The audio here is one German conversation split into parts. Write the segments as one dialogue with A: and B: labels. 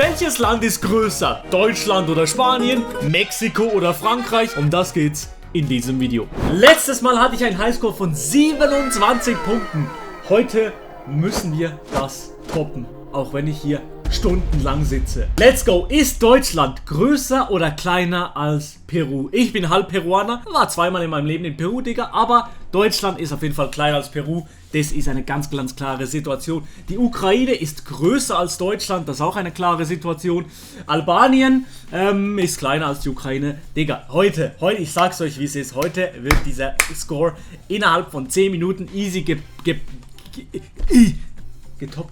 A: Welches Land ist größer? Deutschland oder Spanien? Mexiko oder Frankreich? Um das geht's in diesem Video. Letztes Mal hatte ich einen Highscore von 27 Punkten. Heute müssen wir das toppen, auch wenn ich hier stundenlang sitze. Let's go! Ist Deutschland größer oder kleiner als Peru? Ich bin halb Peruaner, war zweimal in meinem Leben in Peru, Digga, aber Deutschland ist auf jeden Fall kleiner als Peru. Das ist eine ganz klare Situation. Die Ukraine ist größer als Deutschland, das ist auch eine klare Situation. Albanien ist kleiner als die Ukraine. Digga, heute, ich sag's euch, wie es ist. Heute wird dieser Score innerhalb von 10 Minuten easy getoppt,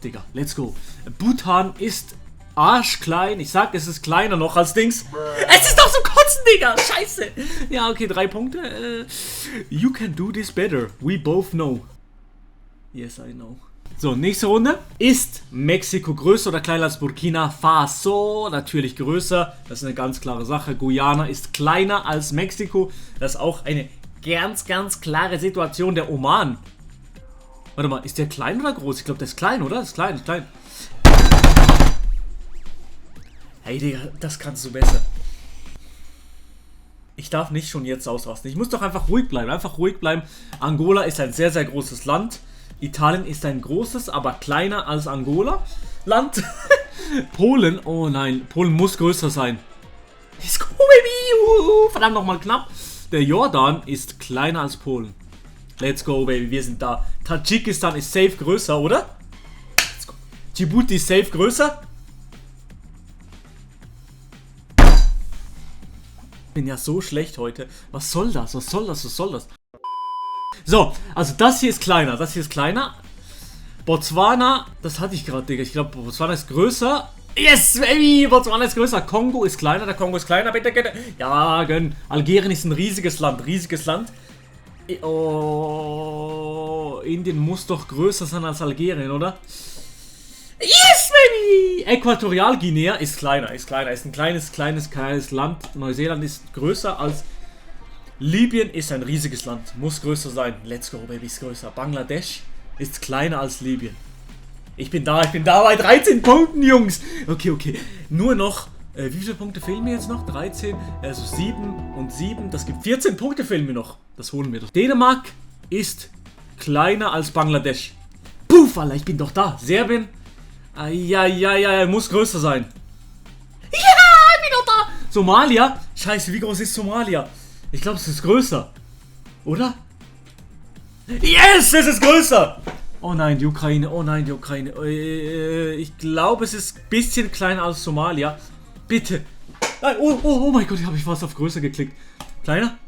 A: Digga. Let's go. Bhutan ist arschklein. Ich sag, es ist kleiner noch als Dings. Es ist doch so kotzen, Digga. Scheiße. Ja, okay, 3 Punkte. You can do this better. We both know. Yes, I know. So, nächste Runde. Ist Mexiko größer oder kleiner als Burkina Faso? Natürlich größer. Das ist eine ganz klare Sache. Guyana ist kleiner als Mexiko. Das ist auch eine ganz klare Situation. Der Oman. Warte mal, ist der klein oder groß? Ich glaube, der ist klein, oder? Das ist klein, Hey, Digga, das kannst du besser. Ich darf nicht schon jetzt ausrasten. Ich muss doch einfach ruhig bleiben. Angola ist ein sehr großes Land. Italien ist ein großes, aber kleiner als Angola Land. Polen, oh nein, Polen muss größer sein. Let's go, baby. Verdammt, nochmal knapp. Der Jordan ist kleiner als Polen. Let's go, baby, wir sind da. Tadschikistan ist safe größer, oder? Let's go. Djibouti ist safe größer. Ich bin ja so schlecht heute. Was soll das? So, also das hier ist kleiner. Botswana, das hatte ich gerade, Digga. Ich glaube, Botswana ist größer. Yes, baby! Botswana ist größer. Kongo ist kleiner. Bitte. Ja, gönn. Algerien ist ein riesiges Land. Oh, Indien muss doch größer sein als Algerien, oder? Yes, baby! Äquatorialguinea ist kleiner. Ist ein kleines Land. Neuseeland ist größer als... Libyen ist ein riesiges Land. Muss größer sein. Let's go, baby, ist größer. Bangladesch ist kleiner als Libyen. Ich bin da bei 13 Punkten, Jungs. Okay. Nur noch... wie viele Punkte fehlen mir jetzt noch? 13, also 7 und 7. Das gibt 14 Punkte fehlen mir noch. Das holen wir doch. Dänemark ist kleiner als Bangladesch. Puff, Alter, ich bin doch da. Serbien. Ja, muss größer sein. Ja, ich bin doch da. Somalia. Scheiße, wie groß ist Somalia? Ich glaube, es ist größer. Oder? Yes, es ist größer. Oh nein, die Ukraine. Ich glaube, es ist ein bisschen kleiner als Somalia. Bitte. Nein, oh mein Gott, ich habe fast auf Größe geklickt. Kleiner?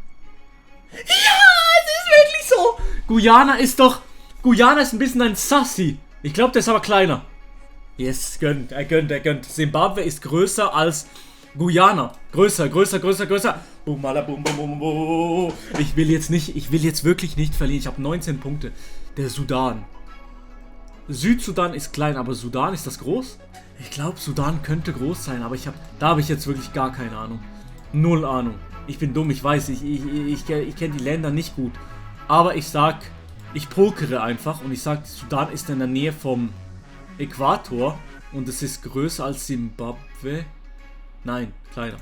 A: Ja, es ist wirklich so. Guyana ist ein bisschen ein Sassy. Ich glaube, der ist aber kleiner. Yes, er gönnt. Zimbabwe ist größer als Guyana. Größer. Boom, boom. Ich will jetzt wirklich nicht verlieren. Ich habe 19 Punkte. Der Sudan. Südsudan ist klein, aber Sudan, ist das groß? Ich glaube, Sudan könnte groß sein, aber da habe ich jetzt wirklich gar keine Ahnung. Null Ahnung. Ich bin dumm, ich weiß, ich kenne die Länder nicht gut. Aber ich pokere einfach und ich sag, Sudan ist in der Nähe vom Äquator und es ist größer als Zimbabwe. Nein, kleiner.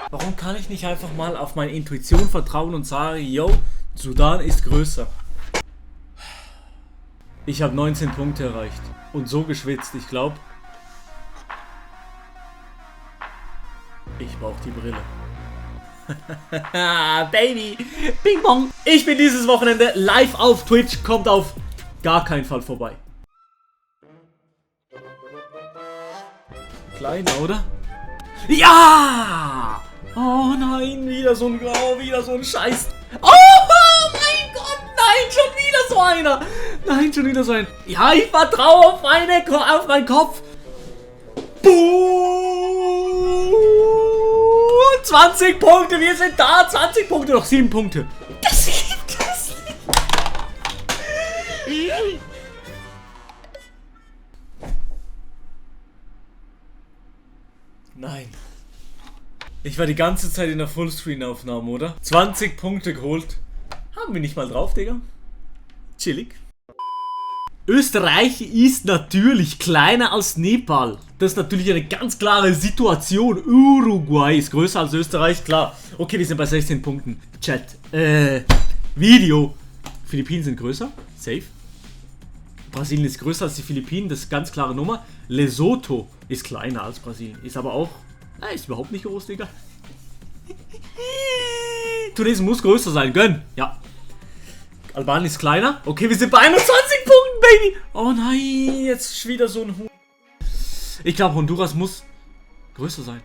A: Warum kann ich nicht einfach mal auf meine Intuition vertrauen und sagen, yo, Sudan ist größer? Ich habe 19 Punkte erreicht und so geschwitzt, ich glaube, ich brauche die Brille. Baby, Bing Bong. Ich bin dieses Wochenende live auf Twitch, kommt auf gar keinen Fall vorbei. Kleiner, oder? Ja! Oh nein, wieder so ein Scheiß. Oh mein Gott, nein, schon wieder so einer. Ja, ich vertraue auf meinen Kopf. Boom! 20 Punkte, wir sind da. 20 Punkte, noch 7 Punkte. Das gibt es nicht. Nein. Ich war die ganze Zeit in der Fullscreen-Aufnahme, oder? 20 Punkte geholt. Haben wir nicht mal drauf, Digga. Chillig. Österreich ist natürlich kleiner als Nepal. Das ist natürlich eine ganz klare Situation. Uruguay ist größer als Österreich, klar. Okay, wir sind bei 16 Punkten. Chat. Video. Philippinen sind größer. Safe. Brasilien ist größer als die Philippinen, das ist ganz klare Nummer. Lesotho ist kleiner als Brasilien. Ist aber auch... ist überhaupt nicht groß, Digga. Tunesien muss größer sein, gönn. Ja. Albanien ist kleiner. Okay, wir sind bei 21 Punkten, Baby. Oh nein, jetzt ist wieder so ein... Ich glaube, Honduras muss größer sein.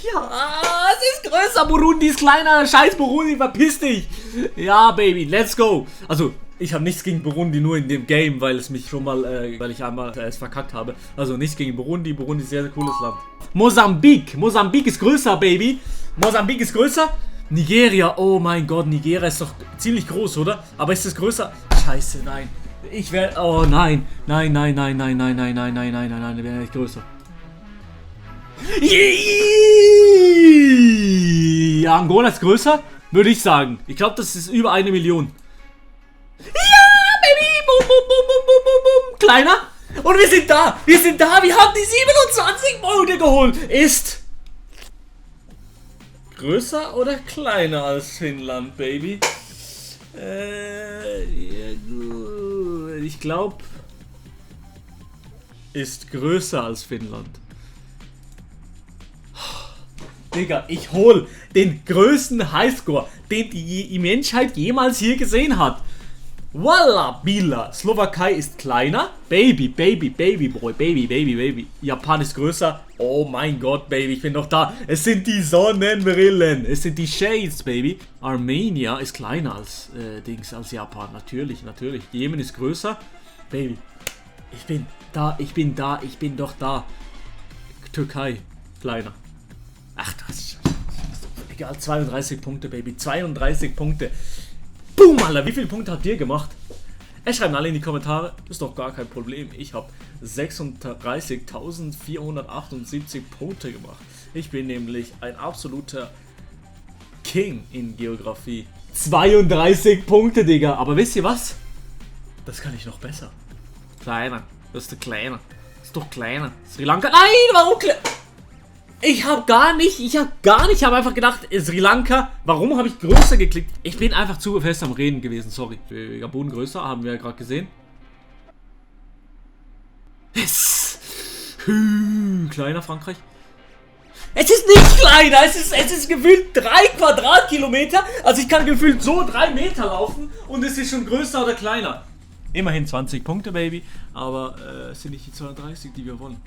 A: Ja, es ist größer. Burundi ist kleiner. Scheiß Burundi, verpiss dich. Ja, Baby, let's go. Also, ich habe nichts gegen Burundi, nur in dem Game, weil es mich schon mal, weil ich einmal es verkackt habe. Also nichts gegen Burundi. Burundi ist ein sehr, sehr cooles Land. Mosambik. Mosambik ist größer, Baby. Mosambik ist größer. Nigeria. Oh mein Gott, Nigeria ist doch ziemlich groß, oder? Aber ist es größer? Scheiße, nein. Ich werde... Oh nein. Nein, nein, nein, nein, nein, nein, nein, nein, nein, nein, nein, wäre nicht größer. Ja, Angola ist größer, würde ich sagen. Ich glaube, das ist über 1 Million. Ja, Baby! Boom, boom, boom, boom, boom, boom, boom. Kleiner. Und wir sind da. Wir sind da. Wir haben die 27 Punkte geholt. Ist größer oder kleiner als Finnland, Baby? Ich glaube, ist größer als Finnland. Digga, ich hol den größten Highscore, den die Menschheit jemals hier gesehen hat. Walla Bila. Slowakei ist kleiner. Baby, Baby, Baby, Boy, Baby, Baby, Baby. Japan ist größer. Oh mein Gott, Baby, ich bin noch da. Es sind die Sonnenbrillen. Es sind die Shades, Baby. Armenia ist kleiner als als Japan. Natürlich, natürlich. Jemen ist größer. Baby, ich bin da, ich bin da, ich bin doch da. Türkei, kleiner. Ach, das ist egal. 32 Punkte, Baby. 32 Punkte. Boom, Alter. Wie viele Punkte habt ihr gemacht? Schreibt alle in die Kommentare. Ist doch gar kein Problem. Ich habe 36.478 Punkte gemacht. Ich bin nämlich ein absoluter King in Geografie. 32 Punkte, Digga. Aber wisst ihr was? Das kann ich noch besser. Kleiner. Das ist der Kleiner. Das ist doch kleiner. Sri Lanka. Nein, warum kleiner? Ich habe einfach gedacht, Sri Lanka, warum habe ich größer geklickt? Ich bin einfach zu fest am Reden gewesen, sorry. Gabun größer, haben wir ja gerade gesehen. Yes. Kleiner Frankreich. Es ist nicht kleiner, es ist gefühlt 3 Quadratkilometer. Also ich kann gefühlt so 3 Meter laufen und es ist schon größer oder kleiner. Immerhin 20 Punkte, Baby, aber es sind nicht die 32, die wir wollen.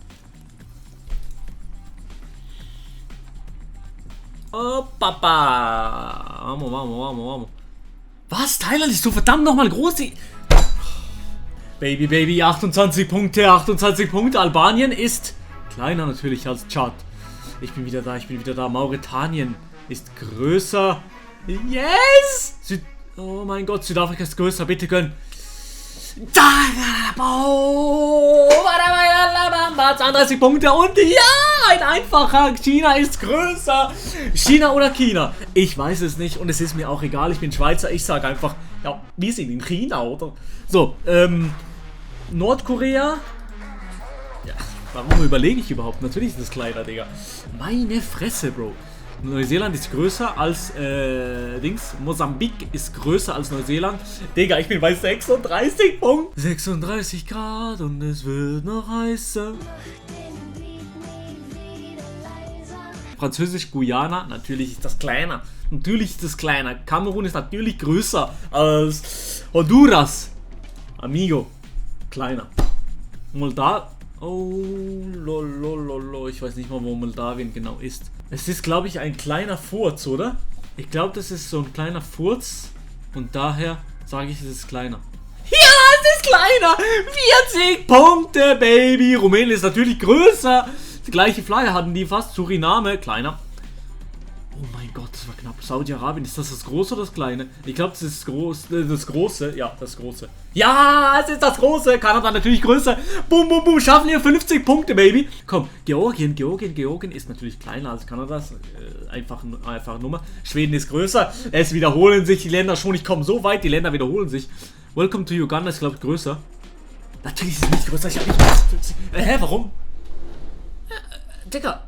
A: Oh, Papa. Vamos. Was? Thailand ist so verdammt nochmal groß. Baby, 28 Punkte. Albanien ist kleiner natürlich als Tschad. Ich bin wieder da. Mauretanien ist größer. Yes! Oh mein Gott, Südafrika ist größer. Bitte gönn. 32 Punkte und ja, ein einfacher. China ist größer. China oder China? Ich weiß es nicht und es ist mir auch egal. Ich bin Schweizer. Ich sage einfach, ja, wir sind in China, oder? So, Nordkorea. Ja, warum überlege ich überhaupt? Natürlich ist es kleiner, Digga. Meine Fresse, Bro. Neuseeland ist größer als, Mosambik ist größer als Neuseeland. Digga, ich bin bei 36 Punkten. 36 Grad und es wird noch heißer. Französisch-Guyana, natürlich ist das kleiner. Kamerun ist natürlich größer als Honduras. Amigo, kleiner. Moldawien. Oh, lolololo. Ich weiß nicht mal, wo Moldawien genau ist. Es ist, glaube ich, ein kleiner Furz, oder? Ich glaube, das ist so ein kleiner Furz. Und daher sage ich, es ist kleiner. Ja, es ist kleiner! 40 Punkte, Baby! Rumänien ist natürlich größer. Die gleiche Flagge hatten die fast. Suriname, kleiner. Oh mein Gott, das war knapp. Saudi-Arabien, ist das Große oder das Kleine? Ich glaube, das ist das Große. Ja, das Große. Ja, es ist das Große. Kanada natürlich größer. Bum. Schaffen hier 50 Punkte, Baby. Komm, Georgien ist natürlich kleiner als Kanada. Einfache Nummer. Schweden ist größer. Es wiederholen sich die Länder schon. Ich komme so weit, die Länder wiederholen sich. Welcome to Uganda ist, glaube ich, größer. Natürlich ist es nicht größer, ich habe nicht 48. Hä, warum? Digga.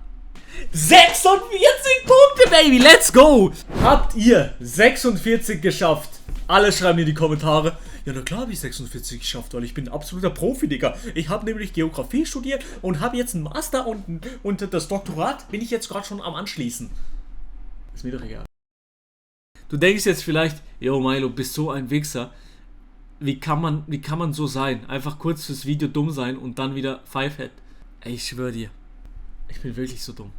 A: 46 Punkte, Baby, let's go! Habt ihr 46 geschafft? Alle schreiben in die Kommentare. Ja, na klar habe ich 46 geschafft, weil ich bin ein absoluter Profi, Digga. Ich habe nämlich Geografie studiert und habe jetzt einen Master und das Doktorat bin ich jetzt gerade schon am Anschließen. Ist mir doch egal. Du denkst jetzt vielleicht, yo Milo, bist so ein Wichser. Wie kann man so sein? Einfach kurz fürs Video dumm sein und dann wieder Fivehead. Ey, ich schwöre dir. Ich bin wirklich so dumm.